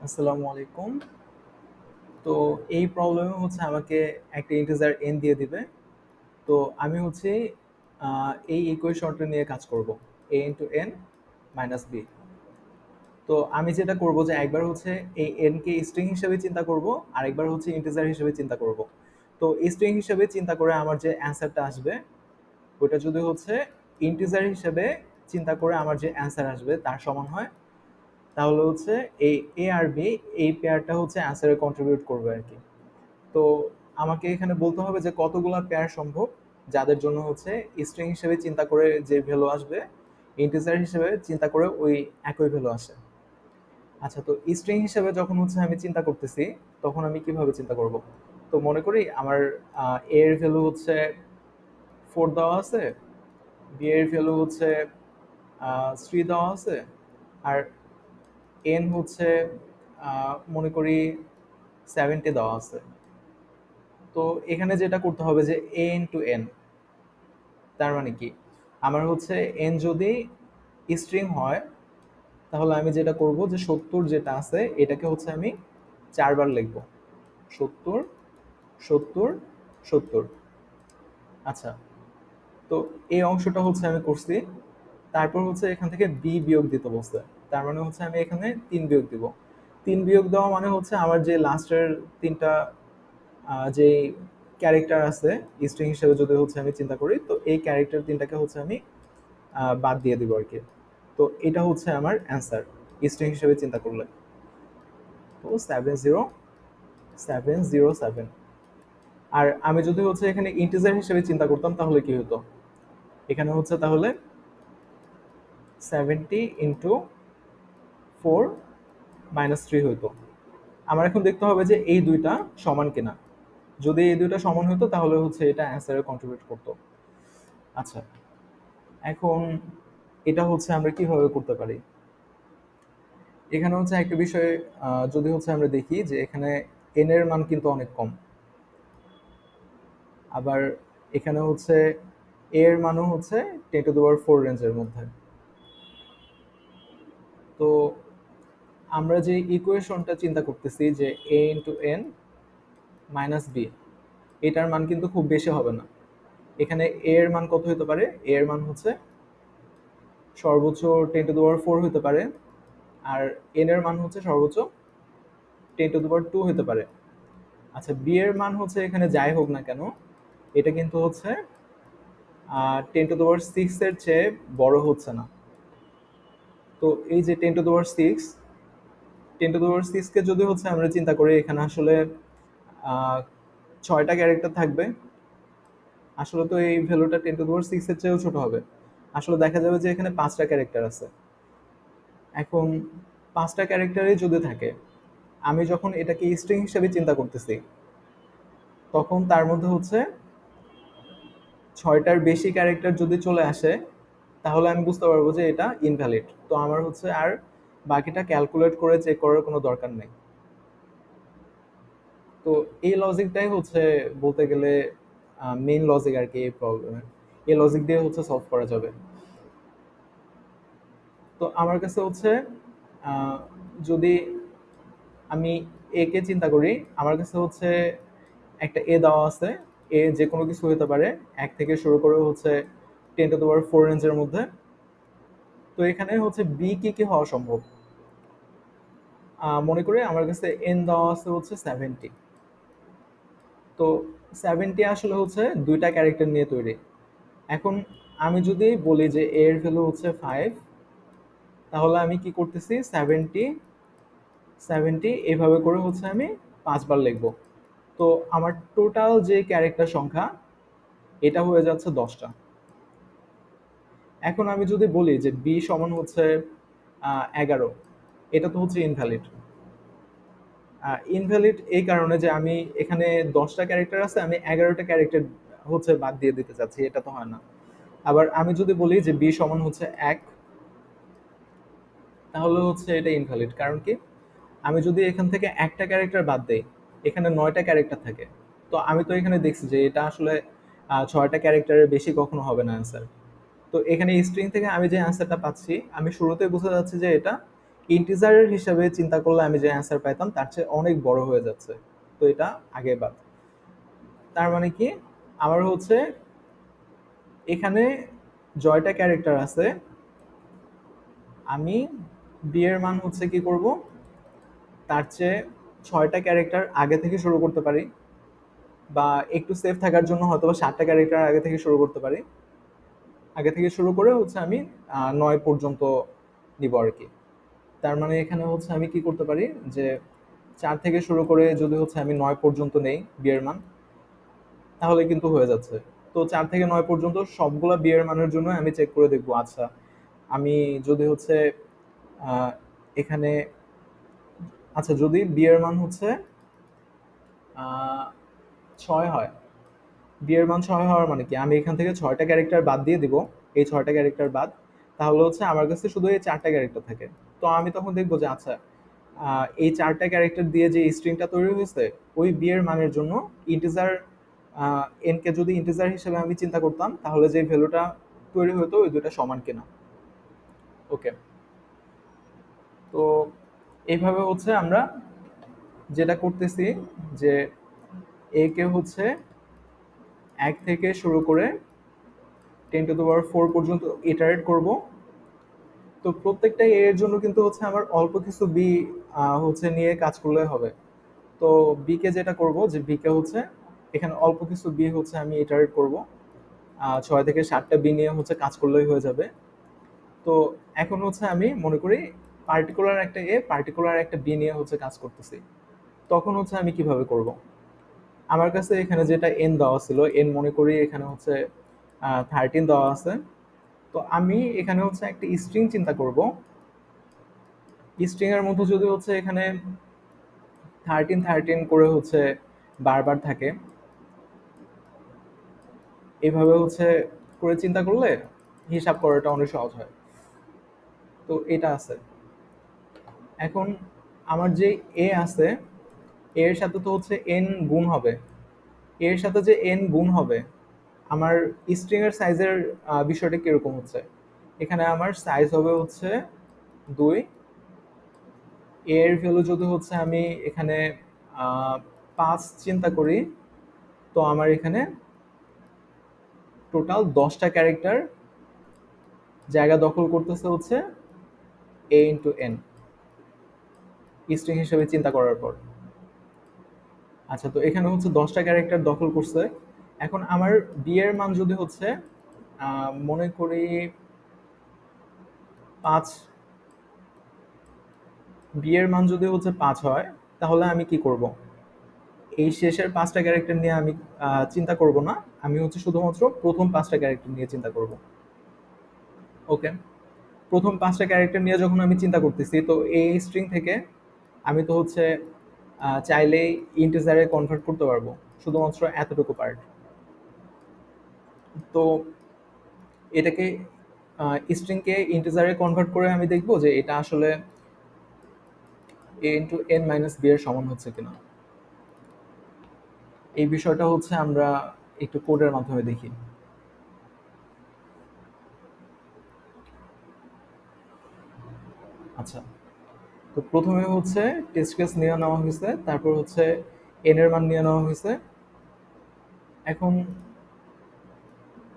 আসসালামু আলাইকুম। তো এই প্রবলেমে হচ্ছে আমাকে একটা ইন্টিজার n দিয়ে দিবে। তো আমি হচ্ছে এই ইকুয়েশনটা নিয়ে কাজ করব, a into n minus b. তো আমি যেটা করব যে একবার হচ্ছে এই n কে স্ট্রিং হিসেবে চিন্তা করব, আরেকবার হচ্ছে ইন্টিজার হিসেবে চিন্তা করব। তো স্ট্রিং হিসেবে চিন্তা করে আমার যে অ্যান্সারটা আসবে ওটা যদি হচ্ছে ইন্টিজার হিসেবে চিন্তা করে আমার যে অ্যান্সার আসবে তার সমান হয়, তাহলে হচ্ছে এই এ আর বি এই পেয়ারটা হচ্ছে অ্যান্সারে কন্ট্রিবিউট করবে আর কি। তো আমাকে এখানে বলতে হবে যে কতগুলা পেয়ার সম্ভব যাদের জন্য হচ্ছে স্ট্রিং হিসেবে চিন্তা করে যে ভ্যালু আসবে ইন্টিজার হিসেবে চিন্তা করে ওই একই ভ্যালু আসে। আচ্ছা, তো স্ট্রিং হিসেবে যখন হচ্ছে আমি চিন্তা করতেছি তখন আমি কিভাবে চিন্তা করব? তো মনে করি আমার এর ভ্যালু হচ্ছে 4 দেওয়া আছে, বি এর ভ্যালু হচ্ছে 3 দেওয়া আছে, আর এন হচ্ছে মনে করি 70 দেওয়া আছে। তো এখানে যেটা করতে হবে যে এ ইন্টু এন, তার মানে কি আমার হচ্ছে এন যদি স্ট্রিং হয় তাহলে আমি যেটা করব যে 70 যেটা আছে এটাকে হচ্ছে আমি 4 বার লিখব। 70, 70, 70। আচ্ছা, তো এই অংশটা হচ্ছে আমি করছি। তারপর হচ্ছে এখান থেকে বি বিয়োগ দিতে বলছে, তার মানে হচ্ছে আমি এখানে 3 বিয়োগ দিব। 3 বিয়োগ দেওয়া মানে হচ্ছে আমার যে লাস্টের তিনটা যে ক্যারেক্টার আছে স্ট্রিং হিসেবে যদি হচ্ছে আমি চিন্তা করি, তো এই ক্যারেক্টার তিনটাকে হচ্ছে আমি বাদ দিয়ে দিব আর কি। তো এটা হচ্ছে আমার অ্যান্সার স্ট্রিং হিসেবে চিন্তা করলে। তো 70, 707। আর আমি যদি হচ্ছে এখানে ইন্টিজার হিসেবে চিন্তা করতাম তাহলে কি হতো? এখানে হচ্ছে তাহলে 70 × 4 - 3 হইতো। আমার এখন দেখতে হবে যে এই দুইটা সমান কিনা। যদি এই দুইটা সমান হতো তাহলে হচ্ছে এটা অ্যান্সারে কন্ট্রিবিউট করতো। আচ্ছা, এখন এটা হচ্ছে আমরা কিভাবে করতে পারি? এখানে হচ্ছে একটা বিষয়, যদি হচ্ছে আমরা দেখি যে এখানে এন এর মান কিন্তু অনেক কম, আবার এখানে হচ্ছে এ এর মানও হচ্ছে 10⁴ রেঞ্জের মধ্যে। তো আমরা যে ইকুয়েশনটা চিন্তা করতেছি যে এ ইন্টু এন মাইনাস বি, এটার মান কিন্তু খুব বেশি হবে না। এখানে এ এর মান কত হতে পারে? এ এর মান হচ্ছে সর্বোচ্চ 10⁴ হতে পারে, আর এন এর মান হচ্ছে সর্বোচ্চ 10⁻² হতে পারে। আচ্ছা, বি এর মান হচ্ছে এখানে যাই হোক না কেন এটা কিন্তু হচ্ছে 10⁶ এর চেয়ে বড় হচ্ছে না। তো এই যে 10⁶, 10⁶ কে যদি হচ্ছে আমরা চিন্তা করি এখানে আসলে 6টা ক্যারেক্টার থাকবে। আসলে তো এই ভ্যালুটা 10⁶ এর চেয়েও ছোট হবে। আসলে দেখা যাবে যে এখানে 5টা ক্যারেক্টার আছে। এখন 5টা ক্যারেক্টারই যদি থাকে, আমি যখন এটাকে স্ট্রিং হিসেবে চিন্তা করতেছি তখন তার মধ্যে হচ্ছে 6টার বেশি ক্যারেক্টার যদি চলে আসে তাহলে আমি বুঝতে পারবো যে এটা ইনভ্যালিড। তো আমার হচ্ছে আর বাকিটা ক্যালকুলেট করে চেক করার কোনো দরকার নেই। তো এই লজিকটাই হচ্ছে বলতে গেলে মেইন লজিক আর কি এই প্রবলেমের। এই লজিক দিয়ে হচ্ছে সলভ করা যাবে। তো আমার কাছে হচ্ছে আহ, যদি আমি এ কে চিন্তা করি, আমার কাছে হচ্ছে একটা এ দেওয়া আছে। এ যে কোনো কিছু হতে পারে, 1 থেকে শুরু করে হচ্ছে 10⁴ রেঞ্জের মধ্যে। তো এখানে হচ্ছে বি কি কি হওয়া সম্ভব? মনে করি আমার কাছে এন দেওয়া আছে হচ্ছে 70। তো 70 আসলে হচ্ছে দুইটা ক্যারেক্টার নিয়ে তৈরি। এখন আমি যদি বলি যে এর ভ্যালু হচ্ছে 5, তাহলে আমি কি করতেছি 70, 70 এভাবে করে হচ্ছে আমি 5 বার লিখবো। তো আমার টোটাল যে ক্যারেক্টার সংখ্যা এটা হয়ে যাচ্ছে 10টা। এখন আমি যদি বলি যে বি সমান হচ্ছে 11, এটা তো হচ্ছে ইনভ্যালিড। ইনভ্যালিড এই কারণে যে আমি এখানে 10টা ক্যারেক্টার আছে, আমি 11টা ক্যারেক্টার হচ্ছে বাদ দিয়ে দিতে চাচ্ছি, এটা তো হয় না। আবার আমি যদি বলি যে বি সমান হচ্ছে 1, তাহলে হচ্ছে এটা ইনভ্যালিড। কারণ কি, আমি যদি এখান থেকে একটা ক্যারেক্টার বাদ দেই, এখানে 9টা ক্যারেক্টার থাকে। তো আমি তো এখানে দেখছি যে এটা আসলে 6টা ক্যারেক্টারের বেশি কখনো হবে না অ্যান্সার। তো এখানে স্ট্রিং থেকে আমি যে অ্যান্সারটা পাচ্ছি আমি শুরুতে বুঝে যাচ্ছি যে এটা ইন্টিজারের হিসাবে চিন্তা করলে আমি যে অ্যান্সার পাইতাম তার চেয়ে অনেক বড় হয়ে যাচ্ছে। তো এটা আগে বাদ। তার মানে কি, আমার হচ্ছে এখানে জয়টা ক্যারেক্টার আছে, আমি বি এর মান হচ্ছে কি করব, তার চেয়ে 6টা ক্যারেক্টার আগে থেকে শুরু করতে পারি, বা একটু সেফ থাকার জন্য হয়তো বা 7টা ক্যারেক্টার আগে থেকে শুরু করতে পারি। আগে থেকে শুরু করে হচ্ছে আমি 9 পর্যন্ত নিব আর কি। তার মানে এখানে হচ্ছে আমি কি করতে পারি, যে 4 থেকে শুরু করে যদি হচ্ছে আমি 9 পর্যন্ত নেই বিয়ের মান, তাহলে কিন্তু হয়ে যাচ্ছে। তো 4 থেকে 9 পর্যন্ত সবগুলা বিয়ের মানের জন্য আমি চেক করে দেখবো, আচ্ছা আমি যদি হচ্ছে আহ, এখানে, আচ্ছা যদি বিয়ের মান হচ্ছে 6 হয়, বিয়ের মান 6 হওয়ার মানে কি, আমি এখান থেকে 6টা ক্যারেক্টার বাদ দিয়ে দিব, এই 6টা ক্যারেক্টার বাদ, তাহলে হচ্ছে আমার কাছে শুধু এই 4টা ক্যারেক্টার থাকে। তো আমি তখন দেখবো যে আচ্ছা এই 4টা ক্যারেক্টার দিয়ে যে স্ট্রিংটা তৈরি হয়েছে, ওই বিয়ের মানের জন্য ইন্টিজার এন কে যদি ইন্টিজার হিসেবে আমি চিন্তা করতাম, তাহলে যে ভ্যালুটা তৈরি হতো ওই দুটা সমান কিনা। ওকে, তো এইভাবে হচ্ছে আমরা যেটা করতেছি, যে এ কে হচ্ছে 1 থেকে শুরু করে 10⁴ পর্যন্ত ইটারেট করব। তো প্রত্যেকটা এর জন্য কিন্তু হচ্ছে আমার অল্প কিছু বি হচ্ছে নিয়ে কাজ করলে হবে। তো বি কে যেটা করব, যে বি কে হচ্ছে এখানে অল্প কিছু বি হচ্ছে আমি ইটারেট করব, 6 থেকে 7টা বি নিয়ে হচ্ছে কাজ করলেই হয়ে যাবে। তো এখন হচ্ছে আমি মনে করি পার্টিকুলার একটা এ পার্টিকুলার একটা বি নিয়ে হচ্ছে কাজ করতেছি, তখন হচ্ছে আমি কিভাবে করব। আমার কাছে এখানে যেটা এন দেওয়া ছিল, এন মনে করি এখানে হচ্ছে 13 দেওয়া আছে। তো আমি এখানে হচ্ছে একটা স্ট্রিং চিন্তা করব, স্ট্রিং এর মধ্যে যদি হচ্ছে এখানে 13 করে হচ্ছে বারবার থাকে, এইভাবে হচ্ছে করে চিন্তা করলে হিসাব করাটা অনেক সহজ হয়। তো এটা আছে। এখন আমার যে এ আছে, এর সাথে তো হচ্ছে এন গুণ হবে, এর সাথে যে এন গুণ হবে, আমার স্ট্রিং এর সাইজের বিষয়টা কিরকম হচ্ছে, এখানে আমার সাইজ হবে হচ্ছে 2, এর ভ্যালু যদি হচ্ছে আমি এখানে 5 চিন্তা করি, তো আমার এখানে টোটাল 10টা ক্যারেক্টার জায়গা দখল করতেছে হচ্ছে এ ইন্টু এন স্ট্রিং হিসেবে চিন্তা করার পর। আচ্ছা, তো এখানে হচ্ছে 10টা ক্যারেক্টার দখল করছে। এখন আমার বি এর মান যদি হচ্ছে মনে করি 5, বি এর মান যদি হচ্ছে 5 হয়, তাহলে আমি কি করব, এই শেষের 5টা ক্যারেক্টার নিয়ে আমি চিন্তা করব না, আমি হচ্ছে শুধুমাত্র প্রথম 5টা ক্যারেক্টার নিয়ে চিন্তা করব। ওকে, প্রথম 5টা ক্যারেক্টার নিয়ে যখন আমি চিন্তা করতেছি, তো এই স্ট্রিং থেকে আমি তো হচ্ছে চাইলেই ইন্টিজারে কনভার্ট করতে পারবো, শুধুমাত্র এতটুকু পার্ট। তো এটাকে স্ট্রিংকে ইন্টিজারে কনভার্ট করে আমি দেখবো যে এটা আসলে এ ইন্টু এন মাইনাস বি এর সমান হচ্ছে কিনা। এই বিষয়টা হচ্ছে আমরা একটু কোডের মাধ্যমে দেখি। আচ্ছা, তো প্রথমে হচ্ছে টেস্ট কেস নিয়ে নেওয়া হয়েছে, তারপর হচ্ছে এন এর মান নিয়ে নেওয়া হয়েছে। এখন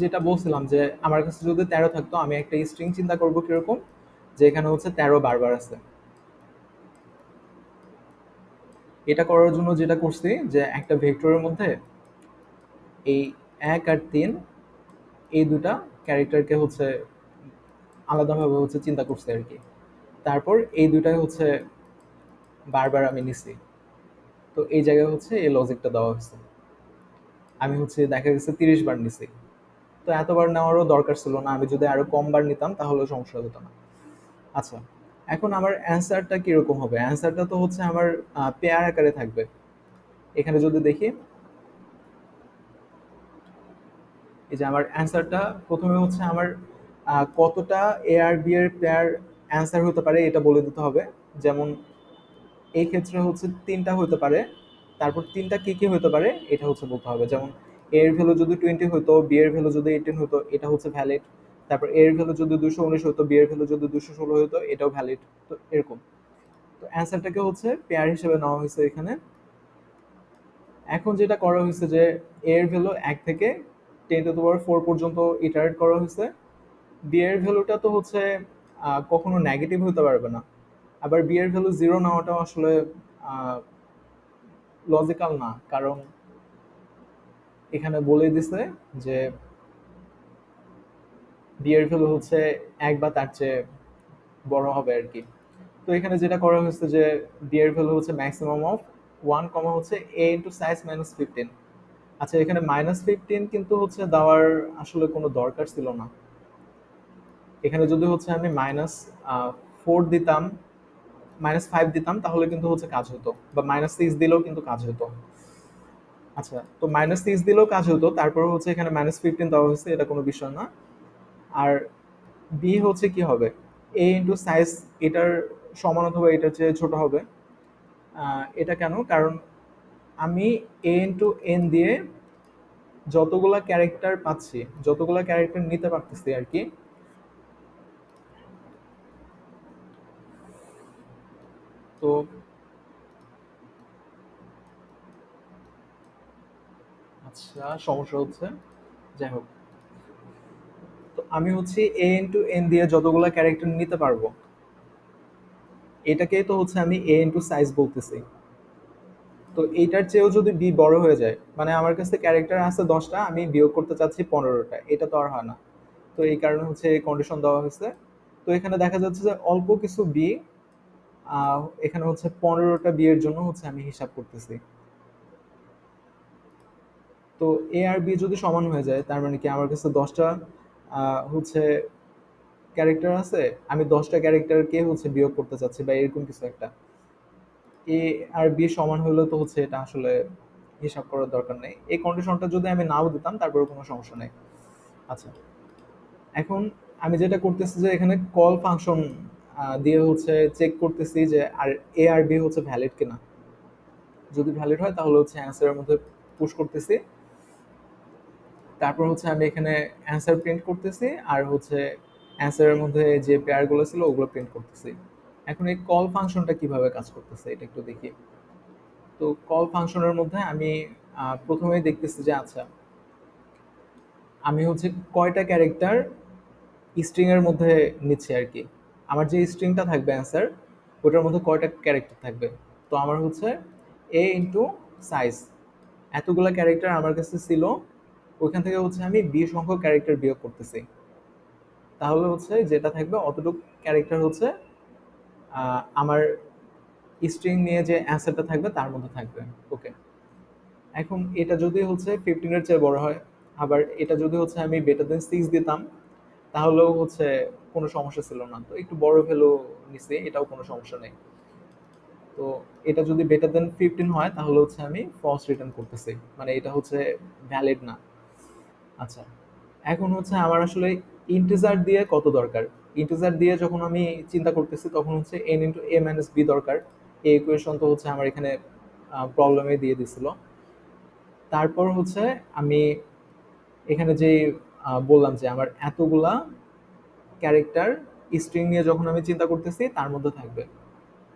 যেটা বলছিলাম, যে আমার কাছে যদি 13 থাকতো, আমি একটা স্ট্রিং চিন্তা করবো কিরকম, যে এখানে হচ্ছে 13 বারবার আছে। এটা করার জন্য যেটা করছি, যে একটা ভেক্টরের মধ্যে এই 1 আর 3 এই দুটা ক্যারেক্টারকে হচ্ছে আলাদাভাবে হচ্ছে চিন্তা করছি আর কি। তারপর এই দুটাই হচ্ছে বারবার আমি নিছি। তো এই জায়গায় হচ্ছে এই লজিকটা দেওয়া হয়েছে। আমি হচ্ছে দেখা গেছে 30 বার নিছি। তো এতবার নেওয়ারও দরকার ছিল না, আমি যদি আরো কম বার নিতাম তাহলে সমস্যা হতো না। আচ্ছা, এখন আমার অ্যান্সারটা কিরকম হবে, অ্যান্সারটা তো হচ্ছে আমার পেয়ার আকারে থাকবে। এখানে যদি দেখি, এই যে আমার অ্যান্সারটা প্রথমে হচ্ছে আমার কতটা এ আর বি এর পেয়ার অ্যান্সার হতে পারে এটা বলে দিতে হবে। যেমন এই ক্ষেত্রে হচ্ছে 3টা হতে পারে, তারপর 3টা কি কি হতে পারে এটা হচ্ছে বলতে হবে। যেমন এ এর ভ্যালু যদি 20 হতো, বি এর ভ্যালু যদি 18 হতো, এটা হচ্ছে ভ্যালিড। তারপর এর ভ্যালু যদি 219 হতো, বি এর ভ্যালু যদি 216 হতো, এটাও ভ্যালিড। তো এরকম। তো অ্যান্সারটাকে হচ্ছে পেয়ার হিসেবে নেওয়া হয়েছে এখানে। এখন যেটা করা হয়েছে যে এর ভ্যালু 1 থেকে 10⁴ পর্যন্ত ইটারেট করা হয়েছে। বি এর ভ্যালুটা তো হচ্ছে কখনো নেগেটিভ হতে পারবে না। আবার বি এর ভ্যালু 0 নেওয়াটাও আসলে লজিক্যাল না, কারণ এখানে বলে দিছে যে বি এর ভ্যালু হচ্ছে 1 বা তার চেয়ে বড় হবে আর কি। তো এখানে যেটা করা হয়েছে যে বি এর ভ্যালু হচ্ছে ম্যাক্সিমাম অফ 1 কমা হচ্ছে এ ইন্টু সাইজ মাইনাস 15। আচ্ছা, এখানে -15 কিন্তু হচ্ছে দেওয়ার আসলে কোনো দরকার ছিল না। এখানে যদি হচ্ছে আমি -4 দিতাম, -5 দিতাম, তাহলে কিন্তু হচ্ছে কাজ হতো, বা -6 দিলেও কিন্তু কাজ হতো। আচ্ছা, তো -6 দিলেও কাজ হতো, তারপর হচ্ছে এখানে -15 দেওয়া হয়েছে, এটা কোনো বিষয় না। আর বি হচ্ছে কি হবে, এ ইন্টু সাইজ এটার সমান অথবা এটার চেয়ে ছোট হবে। এটা কেন? কারণ আমি এ ইন্টু এন দিয়ে যতগুলা ক্যারেক্টার পাচ্ছি, যতগুলা ক্যারেক্টার নিতে পারতেছি আর কি। তো আচ্ছা, সমস্যা হচ্ছে, যাই হোক। তো আমি হচ্ছে এ ইন্টু এন দিয়ে যতগুলা ক্যারেক্টার নিতে পারবো, এটাকেই তো হচ্ছে আমি এ ইন্টু সাইজ বলতেছি। তো এইটার চেয়েও যদি বি বড় হয়ে যায়, মানে আমার কাছে ক্যারেক্টার আছে 10টা, আমি বিয়োগ করতে চাচ্ছি 15টা, এটা তো আর হয় না। তো এই কারণে হচ্ছে এই কন্ডিশন দেওয়া হয়েছে। তো এখানে দেখা যাচ্ছে যে অল্প কিছু বি, এখানে হচ্ছে 15টা বি এর জন্য হচ্ছে আমি হিসাব করতেছি। তো এ আর বি যদি সমান হয়ে যায়, তার মানে কি আমার কাছে 10টা হচ্ছে ক্যারেক্টার আছে, আমি 10টা ক্যারেক্টারকে হচ্ছে বিয়োগ করতে চাচ্ছি, বা এরকম কিছু একটা। এ আর বি সমান হলে তো হচ্ছে এটা আসলে হিসাব করার দরকার নেই। এই কন্ডিশনটা যদি আমি নাও দিতাম, তারপরে কোনো সমস্যা নেই। আচ্ছা, এখন আমি যেটা করতেছি যে এখানে কল ফাংশন দিয়ে হচ্ছে চেক করতেছি যে আর এ আর বি হচ্ছে ভ্যালিড কিনা। যদি ভ্যালিড হয় তাহলে হচ্ছে অ্যান্সারের মধ্যে পুশ করতেছি। তারপর হচ্ছে আমি এখানে অ্যান্সার প্রিন্ট করতেছি, আর হচ্ছে অ্যান্সারের মধ্যে যে পেয়ারগুলো ছিল ওগুলো প্রিন্ট করতেছি। এখন এই কল ফাংশনটা কিভাবে কাজ করতেছে এটা একটু দেখি। তো কল ফাংশনের মধ্যে আমি প্রথমেই দেখতেছি যে আচ্ছা, আমি হচ্ছে কয়টা ক্যারেক্টার স্ট্রিং এর মধ্যে নিচ্ছি আর কি। আমার যে স্ট্রিংটা থাকবে অ্যান্সার, ওটার মধ্যে কয়টা ক্যারেক্টার থাকবে। তো আমার হচ্ছে এ ইন্টু সাইজ, এতগুলা ক্যারেক্টার আমার কাছে ছিল, ওইখান থেকে হচ্ছে আমি বি সংখ্যক ক্যারেক্টার বিয়োগ করতেছি। তাহলে হচ্ছে যেটা থাকবে অতটুকু ক্যারেক্টার হচ্ছে আমার স্ট্রিং নিয়ে যে অ্যান্সারটা থাকবে তার মধ্যে থাকবে। ওকে। এখন এটা যদি হচ্ছে 15-এর চেয়ে বড় হয়, আবার এটা যদি হচ্ছে আমি > 6 দিতাম, তাহলেও হচ্ছে কোনো সমস্যা ছিল না। তো একটু বড় ভ্যালু নিছি, এটাও কোনো সমস্যা নেই। তো এটা যদি > 15 হয়, তাহলে হচ্ছে আমি ফলস রিটার্ন করতেছি, মানে এটা হচ্ছে ভ্যালিড না। আচ্ছা, এখন হচ্ছে আমার আসলে ইন্টিজার দিয়ে কত দরকার। ইন্টিজার দিয়ে যখন আমি চিন্তা করতেছি, তখন হচ্ছে এন ইন্টু এ মাইনাস বি দরকার। এই ইকুয়েশন তো হচ্ছে আমার এখানে প্রবলেমে দিয়ে দিছিল। তারপর হচ্ছে আমি এখানে যে বললাম যে আমার এতগুলা ক্যারেক্টার স্ট্রিং নিয়ে যখন আমি চিন্তা করতেছি, তার মধ্যে থাকবে।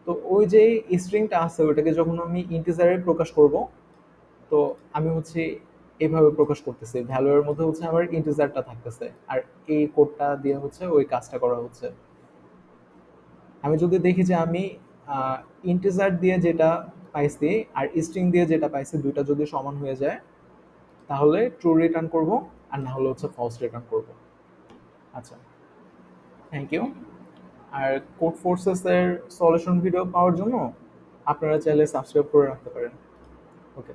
তো ওই যে স্ট্রিংটা আছে, ওইটাকে যখন আমি ইন্টিজারে প্রকাশ করব, তো আমি হচ্ছে এভাবে প্রকাশ করতেছি, ভ্যালু এর মধ্যে হচ্ছে আমার ইন্টিজারটা থাকতেছে, আর এই কোডটা দিয়ে হচ্ছে ওই কাজটা করা হচ্ছে। আমি যদি দেখি যে আমি ইন্টিজার দিয়ে যেটা পাইছি আর স্ট্রিং দিয়ে যেটা পাইছি, দুইটা যদি সমান হয়ে যায়, তাহলে ট্রু রিটার্ন করব, আর না হলে হচ্ছে ফলস রিটার্ন করব। আচ্ছা, থ্যাংক ইউ। আর কোড ফোর্সেস এর সলিউশন ভিডিও পাওয়ার জন্য আপনারা চাইলে সাবস্ক্রাইব করে রাখতে পারেন। ওকে।